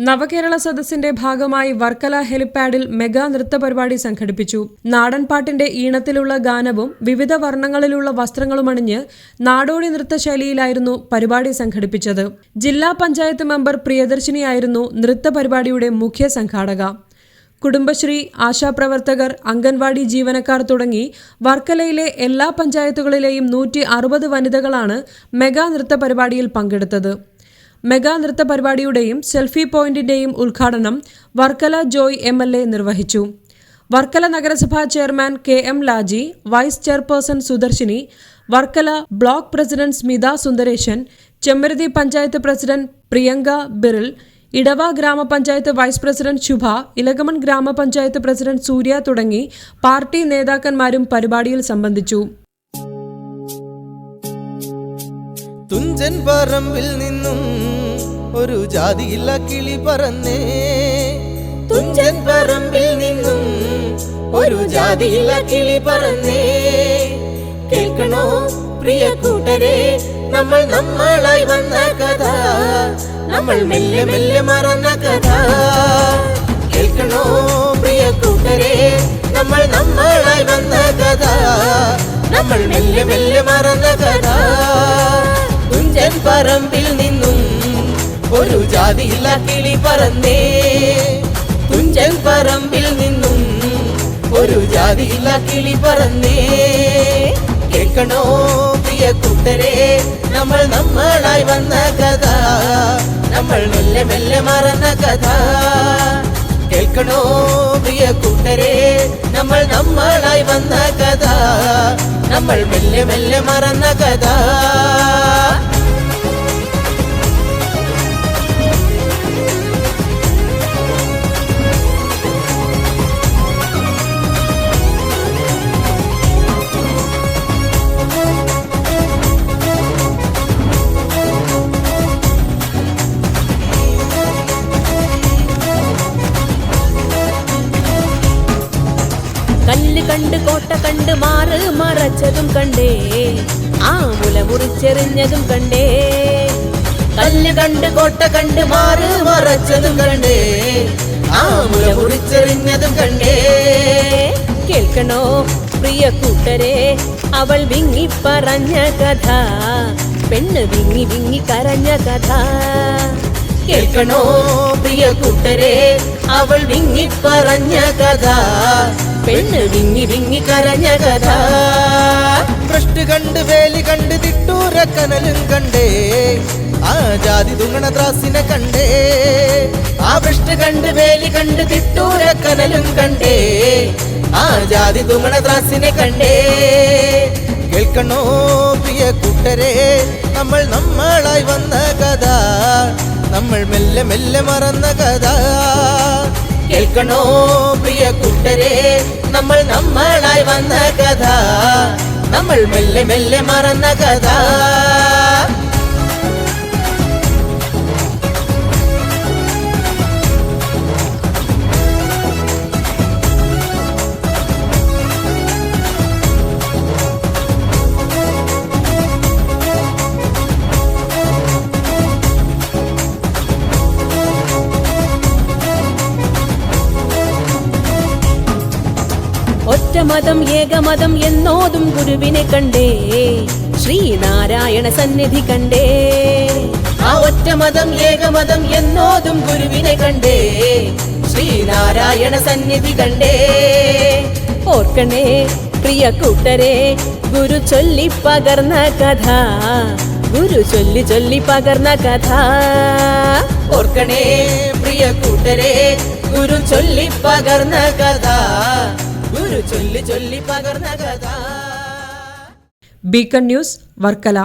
നവകേരള സദസ്സിന്റെ ഭാഗമായി വർക്കല ഹെലിപ്പാഡിൽ മെഗാ നൃത്ത പരിപാടി സംഘടിപ്പിച്ചു. നാടൻപാട്ടിന്റെ ഈണത്തിലുള്ള ഗാനവും വിവിധ വർണ്ണങ്ങളിലുള്ള വസ്ത്രങ്ങളുമണിഞ്ഞ് നാടോടി നൃത്തശൈലിയിലായിരുന്നു പരിപാടി സംഘടിപ്പിച്ചത്. ജില്ലാ പഞ്ചായത്ത് മെമ്പർ പ്രിയദർശിനിയായിരുന്നു നൃത്ത പരിപാടിയുടെ മുഖ്യ സംഘാടക. കുടുംബശ്രീ, ആശാപ്രവർത്തകർ, അംഗൻവാടി ജീവനക്കാർ തുടങ്ങി വർക്കലയിലെ എല്ലാ പഞ്ചായത്തുകളിലെയും 160 വനിതകളാണ് മെഗാ നൃത്ത പരിപാടിയിൽ പങ്കെടുത്തത്. മെഗാ നൃത്ത പരിപാടിയുടെയും സെൽഫി പോയിന്റിന്റെയും ഉദ്ഘാടനം വർക്കല ജോയ് MLA നിർവഹിച്ചു. വർക്കല നഗരസഭാ chairman KM Laji, vice chairperson Sudarshini, Varkala block president Smitha Sundaresan, Chemmaruthy panchayat president Priyanka Biril, Edava ഗ്രാമപഞ്ചായത്ത് വൈസ് പ്രസിഡന്റ് ശുഭ, ഇലകമൺ ഗ്രാമപഞ്ചായത്ത് പ്രസിഡന്റ് സൂര്യ തുടങ്ങി പാർട്ടി നേതാക്കന്മാരും പരിപാടിയിൽ സംബന്ധിച്ചു. തുഞ്ചൻ പറമ്പിൽ നിന്നും ഒരു ജാതിയില്ല കിളി പറന്നേ, തുഞ്ചൻ പറമ്പിൽ നിന്നും ഒരു ജാതിയില്ല കിളി പറന്നേ. കേൾക്കണോ പ്രിയ കൂട്ടരെ, നമ്മളായി വന്ന കഥ, നമ്മൾ മെല്ലെ മെല്ലെ മറന്ന കഥ. കേൾക്കണോ പ്രിയ കൂട്ടരെ, നമ്മളായി വന്ന കഥ, നമ്മൾ മെല്ലെ മെല്ലെ മറന്ന കഥ. തുഞ്ചൻ പറമ്പിൽ നിന്നും ഒരു ജാതിയില്ല കിളി പറന്നേ, തുഞ്ചൻ പറമ്പിൽ നിന്നും ഒരു ജാതിയില്ല കിളി പറന്നേ. കേൾക്കണോ പ്രിയ കൂട്ടരെ, നമ്മളായി വന്ന കഥ, നമ്മൾ മെല്ലെ മെല്ലെ മറന്ന കഥ. കേൾക്കണോ പ്രിയ കൂട്ടരെ, നമ്മളായി വന്ന കഥ, നമ്മൾ മെല്ലെ മെല്ലെ മറന്ന കഥ. കല്ല് കണ്ട് കോട്ട കണ്ട് മാറ് മറച്ചതും കണ്ടേ, ആ മുല മുറിച്ചെറിഞ്ഞതും കണ്ടേ. കല്ല് കണ്ട് കോട്ട കണ്ട് മാറ് മറച്ചതും കണ്ടേ, ആ മുല മുറിച്ചെറിഞ്ഞതും കണ്ടേ. കേൾക്കണോ പ്രിയ കൂട്ടരെ, അവൾ വിങ്ങി പറഞ്ഞ കഥ, പെണ്ണ് വിങ്ങി വിങ്ങി കരഞ്ഞ കഥ. കേൾക്കണോ പ്രിയ കൂട്ടരെ, അവൾ വിങ്ങി പറഞ്ഞ കഥ, പെണ്ണ് വിങ്ങി വിങ്ങി കരഞ്ഞ കഥ. ഭ്രഷ്ട് കണ്ട് വേലി കണ്ട് തിട്ടൂര കനലും കണ്ടേ, ആ ജാതി തുങ്ങണ ത്രാസിനെ കണ്ടേ. ആ ഭ്രഷ്ട് കണ്ട് വേലി കണ്ട് തിട്ടൂര കനലും കണ്ടേ, ആ ജാതി തുങ്ങണ ത്രാസിനെ കണ്ടേ. കേൾക്കണോ പ്രിയ കൂട്ടരെ, നമ്മളായി വന്ന കഥ, നമ്മൾ മെല്ലെ മെല്ലെ മറന്ന കഥ. കേൾക്കണോ പ്രിയ കൂട്ടരെ, നമ്മളായി വന്ന കഥ, നമ്മൾ മെല്ലെ മെല്ലെ മറന്ന കഥ. ഒറ്റമതം ഏകമതം എന്നോതും ഗുരുവിനെ കണ്ടേ, ശ്രീനാരായണ സന്നിധി കണ്ടേ. ആ ഒറ്റമതം ഏകമതം എന്നോതും ഗുരുവിനെ കണ്ടേ, ശ്രീനാരായണ സന്നിധി കണ്ടേ. ഓർക്കണേ പ്രിയ കൂട്ടരെ, ഗുരു ചൊല്ലി പകർന്ന കഥ, ഗുരു ചൊല്ലി ചൊല്ലി പകർന്ന കഥ. ഓർക്കണേ പ്രിയ കൂട്ടരെ, ഗുരു ചൊല്ലി പകർന്ന കഥ, ഗുരു ചൊല്ലി ചൊല്ലി പകർന്ന കഥ. Beacon news, Varkala.